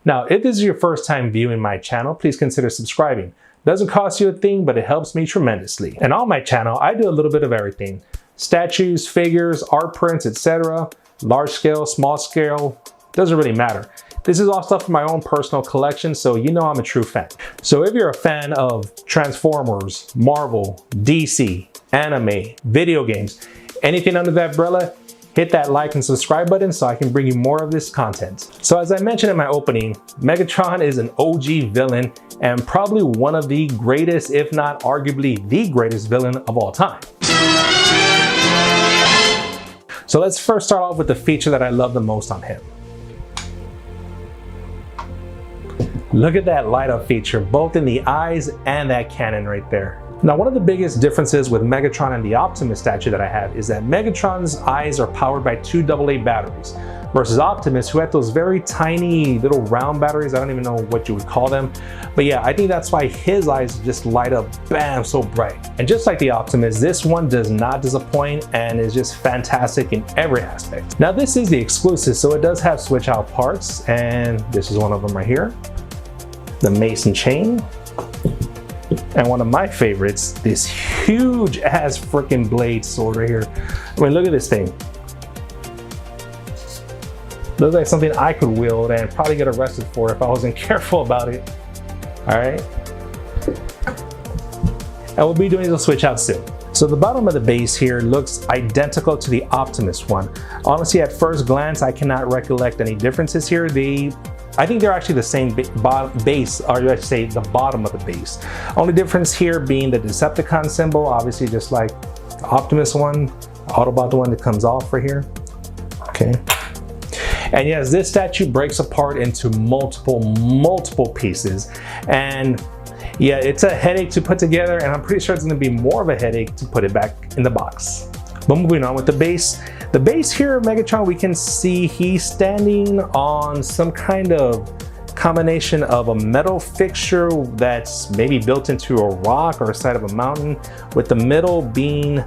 Now, if this is your first time viewing my channel, please consider subscribing. Doesn't cost you a thing, but it helps me tremendously. And on my channel, I do a little bit of everything. Statues, figures, art prints, etc. Large scale, small scale, doesn't really matter. This is all stuff from my own personal collection, so you know I'm a true fan. So if you're a fan of Transformers, Marvel, DC, anime, video games, anything under that umbrella, hit that like and subscribe button so I can bring you more of this content. So as I mentioned in my opening, Megatron is an OG villain and probably one of the greatest, if not arguably the greatest villain of all time. So let's first start off with the feature that I love the most on him. Look at that light up feature, both in the eyes and that cannon right there. Now, one of the biggest differences with Megatron and the Optimus statue that I have is that Megatron's eyes are powered by two AA batteries versus Optimus, who had those very tiny little round batteries. I don't even know what you would call them. But yeah, I think that's why his eyes just light up, bam, so bright. And just like the Optimus, this one does not disappoint and is just fantastic in every aspect. Now, this is the exclusive, so it does have switch out parts, and this is one of them right here. The Mason chain. And one of my favorites, this huge ass freaking blade sword right here. I mean, look at this thing. Looks like something I could wield and probably get arrested for if I wasn't careful about it. All right. And we'll be doing the switch out soon. So the bottom of the base here looks identical to the Optimus one. Honestly, at first glance, I cannot recollect any differences here. I think they're actually the same base, or I should say the bottom of the base. Only difference here being the Decepticon symbol, obviously just like the Optimus one, Autobot, the one that comes off right here. Okay. And yes, this statue breaks apart into multiple pieces. And yeah, it's a headache to put together, and I'm pretty sure it's gonna be more of a headache to put it back in the box. But moving on with the base. The base here of Megatron, we can see he's standing on some kind of combination of a metal fixture that's maybe built into a rock or a side of a mountain, with the middle being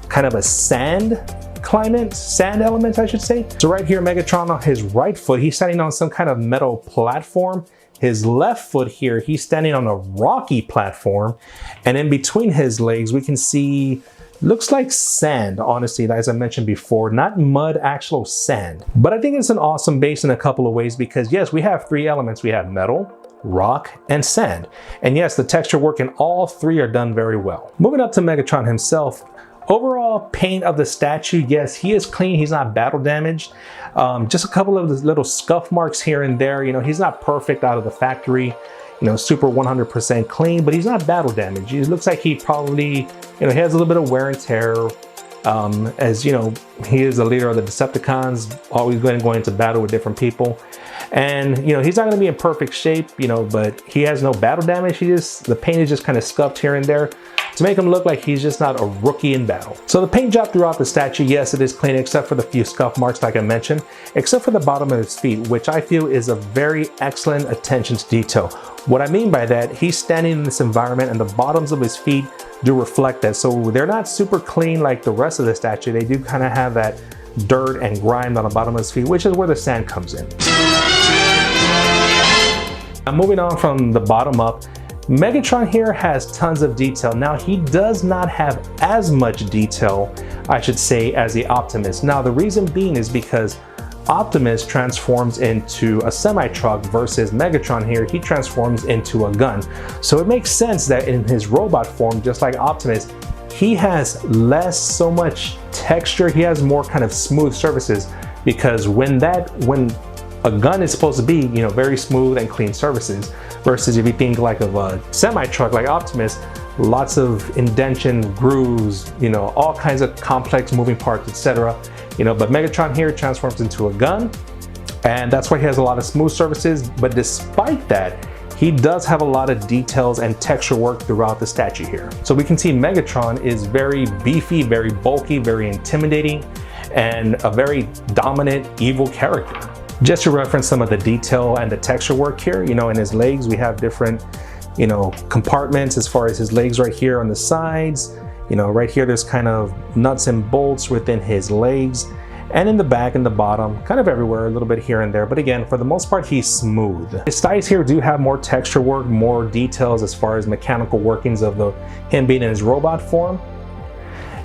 kind of a sand element, I should say. So right here, Megatron on his right foot, he's standing on some kind of metal platform. His left foot here, he's standing on a rocky platform. And in between his legs, we can see looks like sand, honestly, as I mentioned before, not mud, actual sand. But I think it's an awesome base in a couple of ways because yes, we have three elements. We have metal, rock, and sand. And yes, the texture work in all three are done very well. Moving up to Megatron himself, overall paint of the statue, yes, he is clean. He's not battle damaged. Just a couple of little scuff marks here and there. You know, he's not perfect out of the factory, you know, super 100% clean, but he's not battle damaged. He looks like he probably, you know, he has a little bit of wear and tear. As you know, he is the leader of the Decepticons, always going into battle with different people. And, you know, he's not going to be in perfect shape, you know, but he has no battle damage. The paint is just kind of scuffed here and there to make him look like he's just not a rookie in battle. So the paint job throughout the statue, yes, it is clean, except for the few scuff marks like I mentioned, except for the bottom of his feet, which I feel is a very excellent attention to detail. What I mean by that, he's standing in this environment and the bottoms of his feet do reflect that. So they're not super clean like the rest of the statue. They do kind of have that dirt and grime on the bottom of his feet, which is where the sand comes in. Now moving on from the bottom up, Megatron here has tons of detail. Now he does not have as much detail, I should say, as the Optimus. Now the reason being is because Optimus transforms into a semi-truck versus Megatron here, he transforms into a gun. So it makes sense that in his robot form, just like Optimus, he has less so much texture, he has more kind of smooth surfaces, because when a gun is supposed to be, you know, very smooth and clean surfaces, versus if you think like of a semi-truck like Optimus, lots of indentation, grooves, you know, all kinds of complex moving parts, etc. You know, but Megatron here transforms into a gun, and that's why he has a lot of smooth surfaces. But despite that, he does have a lot of details and texture work throughout the statue here. So we can see Megatron is very beefy, very bulky, very intimidating, and a very dominant, evil character. Just to reference some of the detail and the texture work here, you know, in his legs, we have different, you know, compartments as far as his legs right here on the sides. You know, right here, there's kind of nuts and bolts within his legs. and in the back and the bottom, kind of everywhere, a little bit here and there. But again, for the most part, he's smooth. His thighs here do have more texture work, more details as far as mechanical workings of him being in his robot form.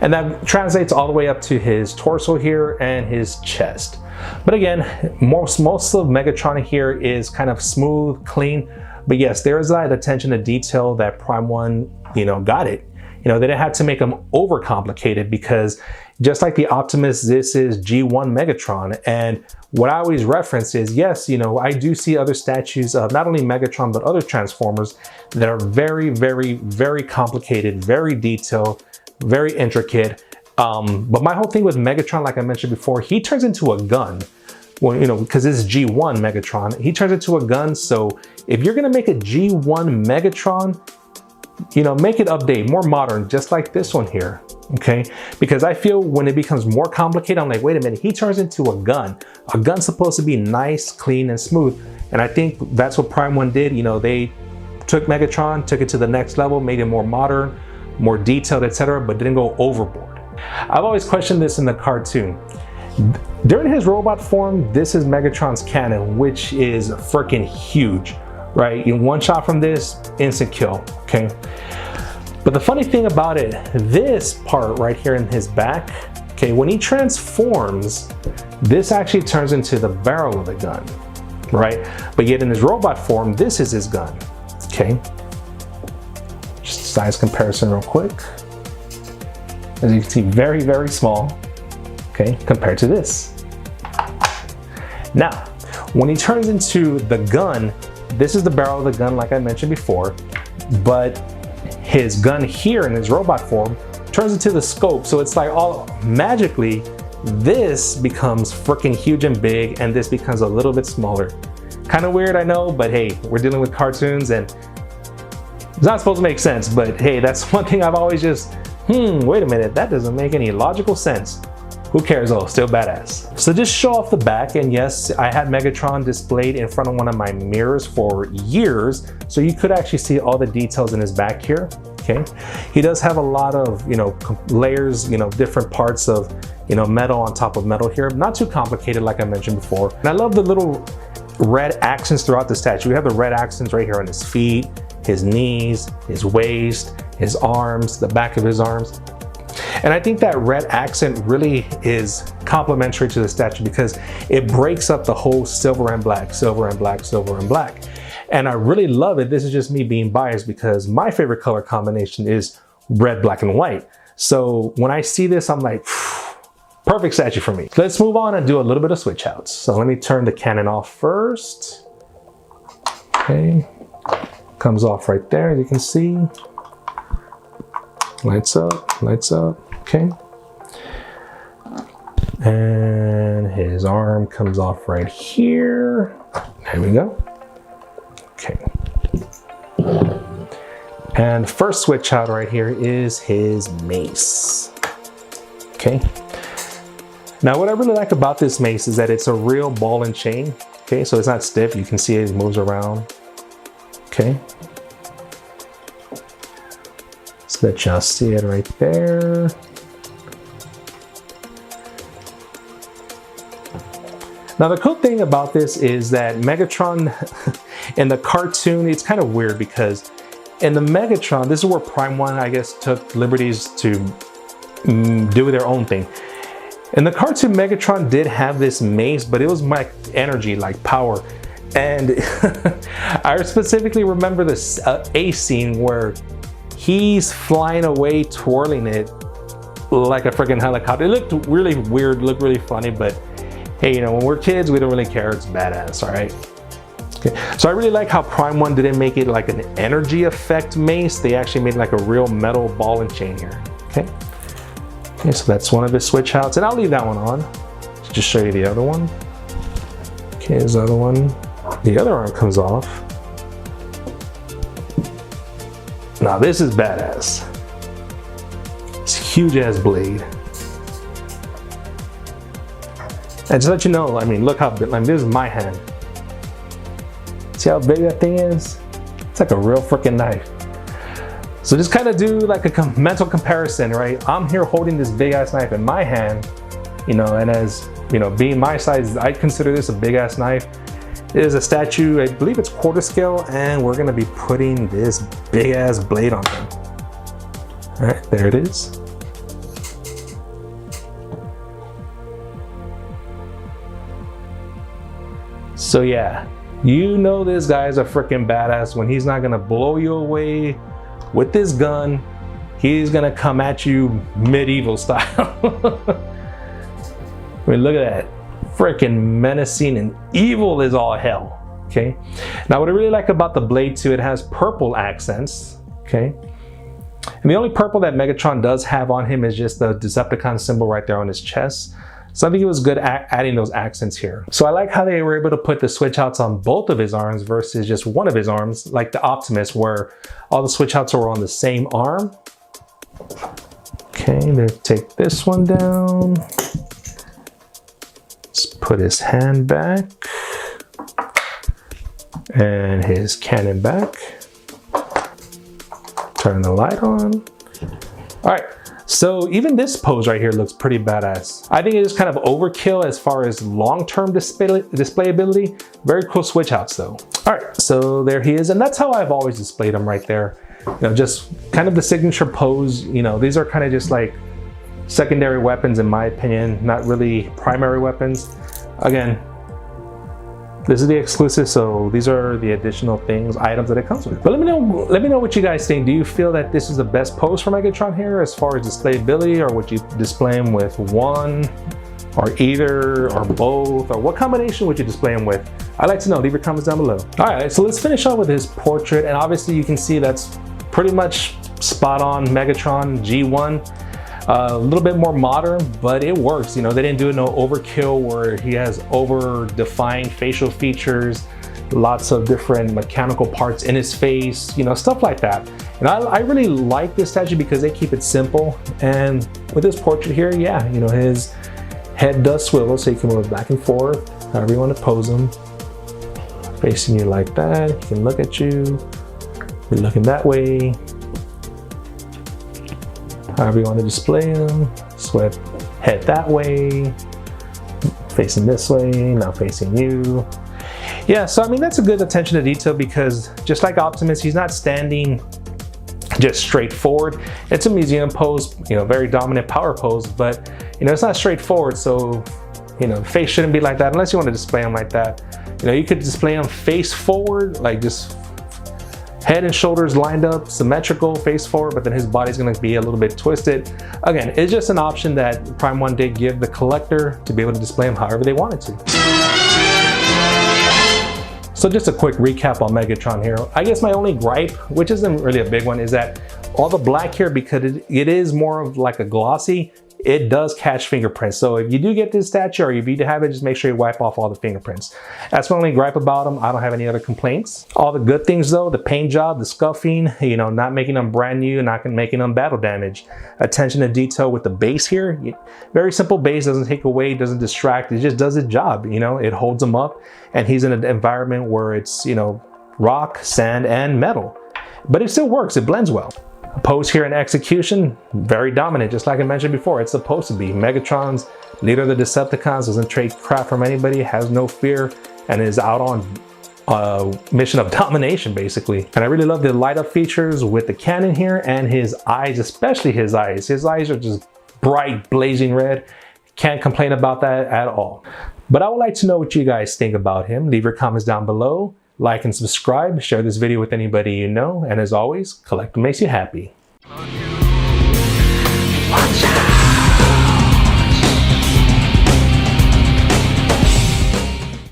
And that translates all the way up to his torso here and his chest. But again, most of Megatron here is kind of smooth, clean. But yes, there is that attention to detail that Prime 1, got it. They didn't have to make them overcomplicated, because just like the Optimus, this is G1 Megatron. And what I always reference is, yes, I do see other statues of not only Megatron, but other Transformers that are very, very, very complicated, very detailed, very intricate. But my whole thing with Megatron, like I mentioned before, he turns into a gun. Well, because this is G1 Megatron, he turns into a gun. So if you're gonna make a G1 Megatron, make it update, more modern, just like this one here, okay? Because I feel when it becomes more complicated, I'm like, wait a minute, he turns into a gun. A gun's supposed to be nice, clean, and smooth. And I think that's what Prime 1 did. They took Megatron, took it to the next level, made it more modern, more detailed, etc., but didn't go overboard. I've always questioned this in the cartoon. During his robot form, this is Megatron's cannon, which is freaking huge, right? In one shot from this, instant kill, okay? But the funny thing about it, this part right here in his back, okay, when he transforms, this actually turns into the barrel of the gun, right? But yet in his robot form, this is his gun, okay? Just size comparison real quick. As you can see, very, very small, okay, compared to this. Now, when he turns into the gun, this is the barrel of the gun, like I mentioned before, but his gun here in his robot form turns into the scope. So it's like all magically, this becomes freaking huge and big, and this becomes a little bit smaller. Kind of weird, I know, but hey, we're dealing with cartoons and it's not supposed to make sense, but hey, that's one thing I've always just, wait a minute, that doesn't make any logical sense. Who cares though, still badass. So just show off the back, and yes, I had Megatron displayed in front of one of my mirrors for years, so you could actually see all the details in his back here, okay? He does have a lot of, layers, different parts of, metal on top of metal here. Not too complicated, like I mentioned before. And I love the little red accents throughout the statue. We have the red accents right here on his feet, his knees, his waist, his arms, the back of his arms. And I think that red accent really is complementary to the statue, because it breaks up the whole silver and black, silver and black, silver and black. And I really love it. This is just me being biased, because my favorite color combination is red, black, and white. So when I see this, I'm like, perfect statue for me. Let's move on and do a little bit of switch outs. So let me turn the cannon off first. Okay, comes off right there, as you can see. Lights up, okay. And his arm comes off right here. There we go. Okay. And first switch out right here is his mace. Okay. Now what I really like about this mace is that it's a real ball and chain. Okay, so it's not stiff. You can see it moves around. Okay. So that y'all see it right there. Now the cool thing about this is that Megatron in the cartoon, it's kind of weird, because in the Megatron, this is where Prime 1, I guess, took liberties to do their own thing. In the cartoon, Megatron did have this mace, but it was like energy, like power. And I specifically remember this a scene where he's flying away, twirling it like a freaking helicopter. It looked really weird, looked really funny, but hey, when we're kids, we don't really care. It's badass, all right? Okay. So I really like how Prime 1 didn't make it like an energy effect mace. They actually made like a real metal ball and chain here, okay? Okay, so that's one of his switch outs, and I'll leave that one on to just show you the other one. Okay, his other one, the other arm comes off. Now this is badass. It's a huge ass blade. And just to let you know, I mean, look how big, this is my hand. See how big that thing is? It's like a real freaking knife. So just kind of do like a mental comparison, right? I'm here holding this big ass knife in my hand, you know, and as you know, being my size, I consider this a big ass knife. It is a statue, I believe it's quarter scale, and we're gonna be putting this big ass blade on him. All right, there it is. So yeah, you know this guy's a freaking badass when he's not gonna blow you away with this gun. He's gonna come at you medieval style. I mean, look at that. Freaking menacing and evil is all hell, okay? Now, what I really like about the blade too, it has purple accents, okay? And the only purple that Megatron does have on him is just the Decepticon symbol right there on his chest. So I think it was good at adding those accents here. So I like how they were able to put the switch outs on both of his arms versus just one of his arms, like the Optimus, where all the switch outs are on the same arm. Okay, let's take this one down. Let's put his hand back and his cannon back. Turn the light on. All right, so even this pose right here looks pretty badass. I think it is kind of overkill as far as long-term displayability. Very cool switch outs though. All right, so there he is, and that's how I've always displayed him right there. You know, just kind of the signature pose. You know, these are kind of just like secondary weapons in my opinion, not really primary weapons. Again, this is the exclusive, so these are the additional items that it comes with. But let me know what you guys think. Do you feel that this is the best pose for Megatron here as far as displayability, or would you display him with one or either or both, or what combination would you display him with? I'd like to know. Leave your comments down below. All right, so let's finish off with his portrait, and obviously you can see that's pretty much spot on Megatron G1. A little bit more modern, but it works. You know, they didn't do no overkill where he has over-defined facial features, lots of different mechanical parts in his face, you know, stuff like that. And I really like this statue because they keep it simple. And with this portrait here, yeah, you know, his head does swivel, so you can move back and forth, however you want to pose him. Facing you like that, he can look at you. You're looking that way. However you want to display them, sweat head that way, facing this way, now facing you. Yeah, so I mean, that's a good attention to detail because just like Optimus, he's not standing just straight forward. It's a museum pose, you know, very dominant power pose, but you know, it's not straightforward. So, you know, the face shouldn't be like that unless you want to display him like that. You know, you could display him face forward, like just head and shoulders lined up, symmetrical, face forward, but then his body's gonna be a little bit twisted. Again, it's just an option that Prime 1 did give the collector to be able to display him however they wanted to. So just a quick recap on Megatron here. I guess my only gripe, which isn't really a big one, is that all the black here, because it is more of like a glossy, it does catch fingerprints. So if you do get this statue, or if you do have it, just make sure you wipe off all the fingerprints. That's my only gripe about them. I don't have any other complaints. All the good things though, the paint job, the scuffing, you know, not making them brand new, not making them battle damage. Attention to detail with the base here. Very simple base, doesn't take away, doesn't distract, it just does its job. You know, it holds him up, and he's in an environment where it's, you know, rock, sand, and metal. But it still works, it blends well. Pose here in execution, very dominant, just like I mentioned before. It's supposed to be. Megatron's leader of the Decepticons, doesn't trade crap from anybody, has no fear, and is out on a mission of domination, basically. And I really love the light up features with the cannon here, and his eyes, especially his eyes. His eyes are just bright, blazing red. Can't complain about that at all. But I would like to know what you guys think about him. Leave your comments down below. Like and subscribe, share this video with anybody you know, and as always, collect what makes you happy.